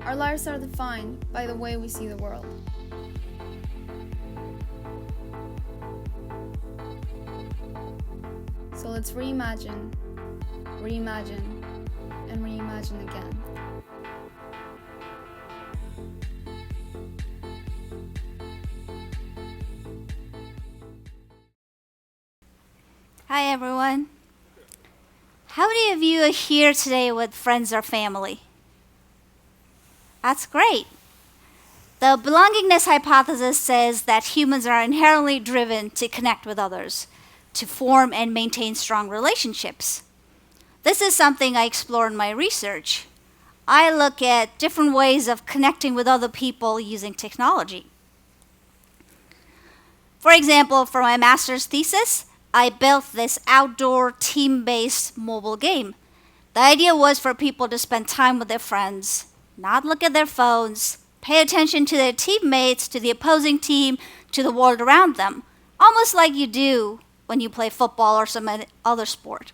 Our lives are defined by the way we see the world. So let's reimagine, and reimagine again. Hi everyone. How many of you are here today with friends or family? That's great. The belongingness hypothesis says that humans are inherently driven to connect with others, to form and maintain strong relationships. This is something I explore in my research. I look at different ways of connecting with other people using technology. For example, for my master's thesis, I built this outdoor team-based mobile game. The idea was for people to spend time with their friends, not look at their phones, pay attention to their teammates, to the opposing team, to the world around them, almost like you do when you play football or some other sport.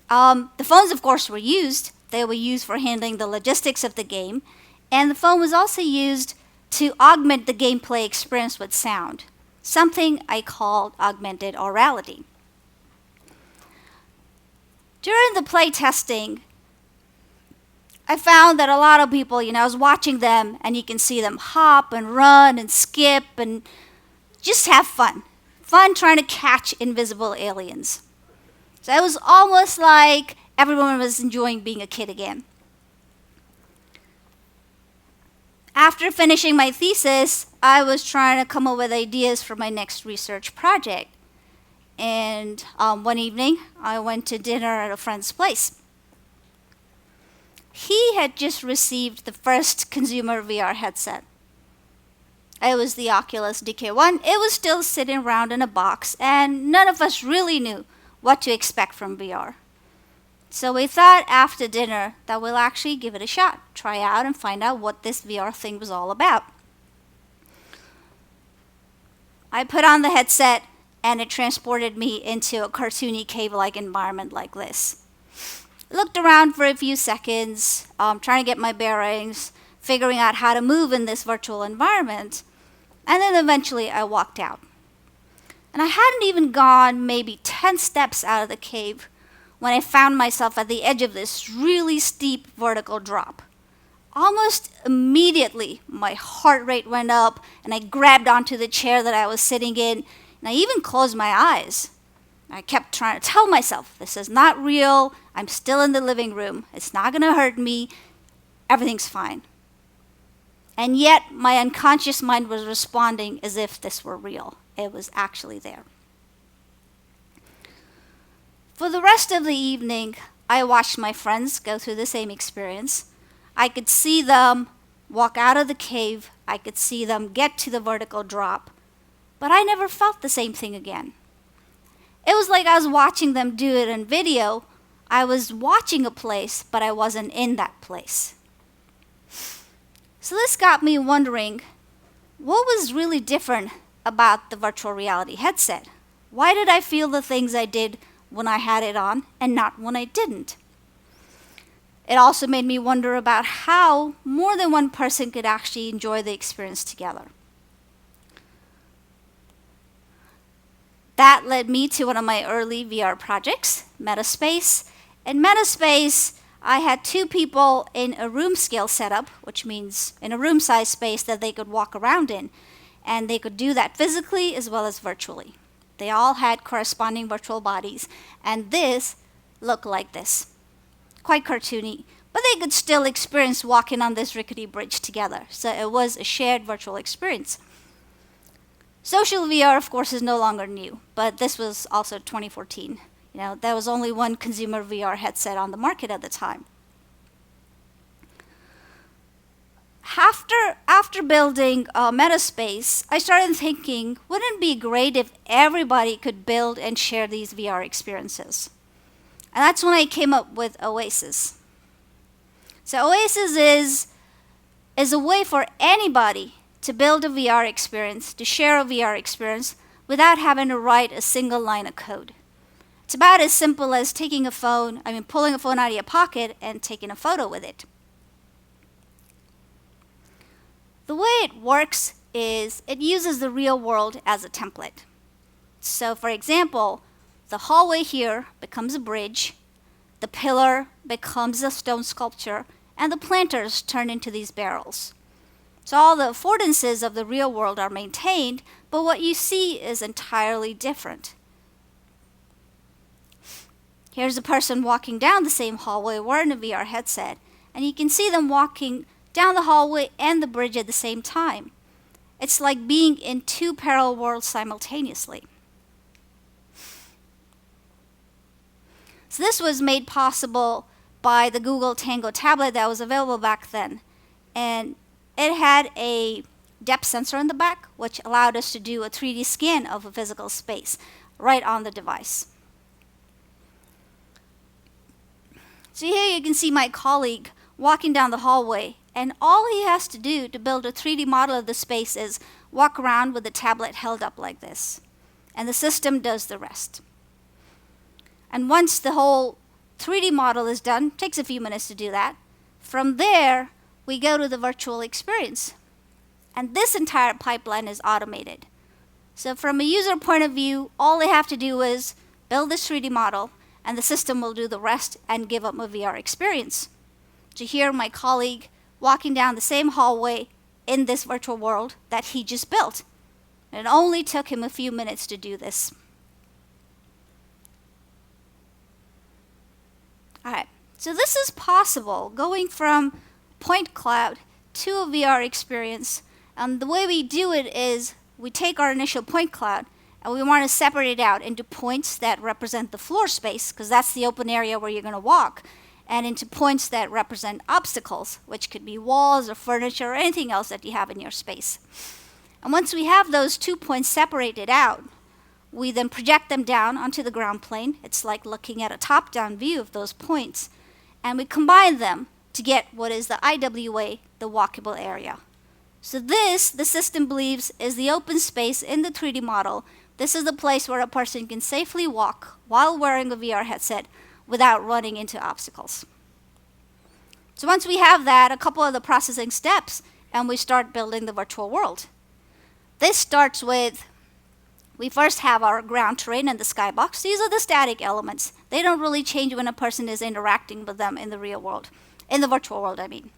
The phones, of course, were used. They were used for handling the logistics of the game, and the phone was also used to augment the gameplay experience with sound, something I called Augmented Orality. During the play testing, I found that a lot of people, I was watching them, and you can see them hop and run and skip and just have fun. Fun trying to catch invisible aliens. So it was almost like everyone was enjoying being a kid again. After finishing my thesis, I was trying to come up with ideas for my next research project. And one evening, I went to dinner at a friend's place. He had just received the first consumer VR headset. It was the Oculus DK1. It was still sitting around in a box, and none of us really knew what to expect from VR. So we thought after dinner that we'll actually give it a shot, try out and find out what this VR thing was all about. I put on the headset, and it transported me into a cartoony cave-like environment like this. Looked around for a few seconds, trying to get my bearings, figuring out how to move in this virtual environment, and then eventually I walked out. And I hadn't even gone maybe 10 steps out of the cave when I found myself at the edge of this really steep vertical drop. Almost immediately, my heart rate went up, and I grabbed onto the chair that I was sitting in, and I even closed my eyes. I kept trying to tell myself, this is not real, I'm still in the living room, it's not going to hurt me, everything's fine. And yet, my unconscious mind was responding as if this were real. It was actually there. For the rest of the evening, I watched my friends go through the same experience. I could see them walk out of the cave, I could see them get to the vertical drop, but I never felt the same thing again. It was like I was watching them do it in video. I was watching a place, but I wasn't in that place. So this got me wondering, what was really different about the virtual reality headset? Why did I feel the things I did when I had it on and not when I didn't? It also made me wonder about how more than one person could actually enjoy the experience together. That led me to one of my early VR projects, Metaspace. In Metaspace, I had two people in a room scale setup, which means in a room size space that they could walk around in. And they could do that physically as well as virtually. They all had corresponding virtual bodies, and this looked like this. Quite cartoony, but they could still experience walking on this rickety bridge together. So it was a shared virtual experience. Social VR, of course, is no longer new, but this was also 2014. There was only one consumer VR headset on the market at the time. After building Metaspace, I started thinking, wouldn't it be great if everybody could build and share these VR experiences? And that's when I came up with Oasis. So Oasis is a way for anybody to build a VR experience, to share a VR experience, without having to write a single line of code. It's about as simple as pulling a phone out of your pocket and taking a photo with it. The way it works is it uses the real world as a template. So for example, the hallway here becomes a bridge, the pillar becomes a stone sculpture, and the planters turn into these barrels. So all the affordances of the real world are maintained, but what you see is entirely different. Here's a person walking down the same hallway wearing a VR headset, and you can see them walking down the hallway and the bridge at the same time. It's like being in two parallel worlds simultaneously. So this was made possible by the Google Tango tablet that was available back then. And it had a depth sensor in the back, which allowed us to do a 3D scan of a physical space right on the device. So here you can see my colleague walking down the hallway, and all he has to do to build a 3D model of the space is walk around with the tablet held up like this. And the system does the rest. And once the whole 3D model is done, it takes a few minutes to do that. From there, we go to the virtual experience. And this entire pipeline is automated. So from a user point of view, all they have to do is build this 3D model, and the system will do the rest and give them a VR experience. To hear my colleague walking down the same hallway in this virtual world that he just built. It only took him a few minutes to do this. Alright, so this is possible, going from point cloud to a VR experience. And the way we do it is we take our initial point cloud and we want to separate it out into points that represent the floor space, because that's the open area where you're going to walk, and into points that represent obstacles, which could be walls or furniture or anything else that you have in your space. And once we have those 2 points separated out, we then project them down onto the ground plane. It's like looking at a top-down view of those points. And we combine them to get what is the IWA, the walkable area. So this, the system believes, is the open space in the 3D model. This is the place where a person can safely walk while wearing a VR headset without running into obstacles. So once we have that, a couple of the processing steps, and we start building the virtual world. This starts with, we first have our ground terrain and the skybox. These are the static elements. They don't really change when a person is interacting with them in the real world, in the virtual world, I mean.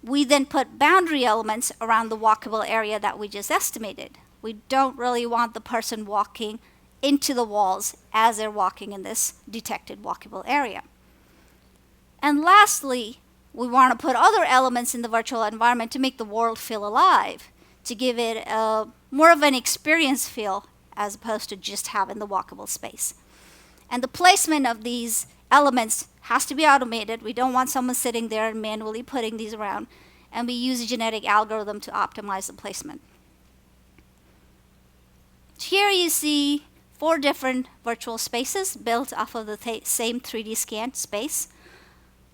We then put boundary elements around the walkable area that we just estimated. We don't really want the person walking into the walls as they're walking in this detected walkable area. And lastly, we want to put other elements in the virtual environment to make the world feel alive, to give it more of an experience feel as opposed to just having the walkable space. And the placement of these elements has to be automated. We don't want someone sitting there and manually putting these around. And we use a genetic algorithm to optimize the placement. Here you see 4 different virtual spaces built off of the same 3D scan space.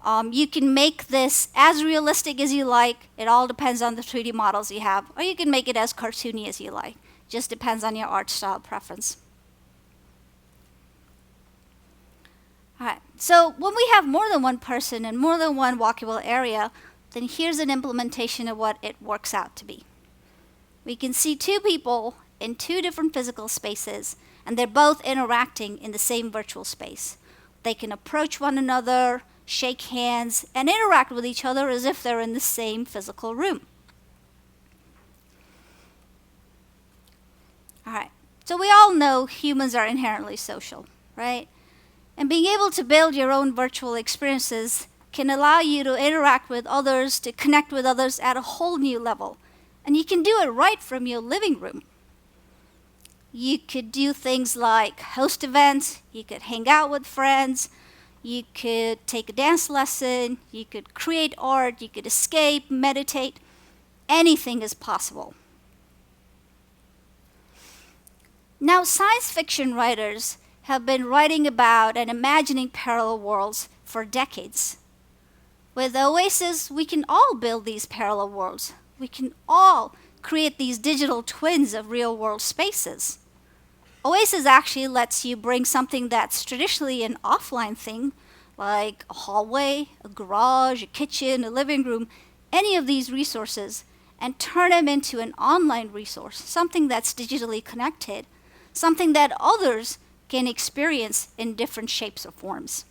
You can make this as realistic as you like. It all depends on the 3D models you have. Or you can make it as cartoony as you like. Just depends on your art style preference. Alright, so when we have more than one person and more than one walkable area, then here's an implementation of what it works out to be. We can see 2 people in 2 different physical spaces, and they're both interacting in the same virtual space. They can approach one another, shake hands, and interact with each other as if they're in the same physical room. Alright, so we all know humans are inherently social, right? And being able to build your own virtual experiences can allow you to interact with others, to connect with others at a whole new level. And you can do it right from your living room. You could do things like host events, you could hang out with friends, you could take a dance lesson, you could create art, you could escape, meditate. Anything is possible. Now, science fiction writers have been writing about and imagining parallel worlds for decades. With Oasis, we can all build these parallel worlds. We can all create these digital twins of real-world spaces. Oasis actually lets you bring something that's traditionally an offline thing, like a hallway, a garage, a kitchen, a living room, any of these resources and turn them into an online resource, something that's digitally connected, something that others can experience in different shapes or forms.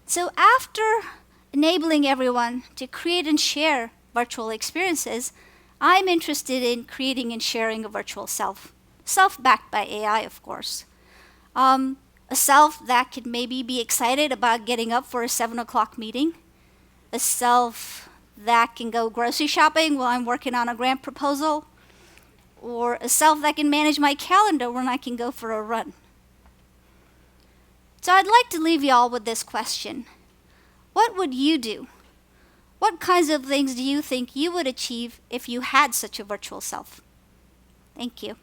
So after enabling everyone to create and share virtual experiences, I'm interested in creating and sharing a virtual self. Self-backed by AI, of course. A self that could maybe be excited about getting up for a 7 o'clock meeting. A self that can go grocery shopping while I'm working on a grant proposal. Or a self that can manage my calendar when I can go for a run. So I'd like to leave you all with this question. What would you do? What kinds of things do you think you would achieve if you had such a virtual self? Thank you.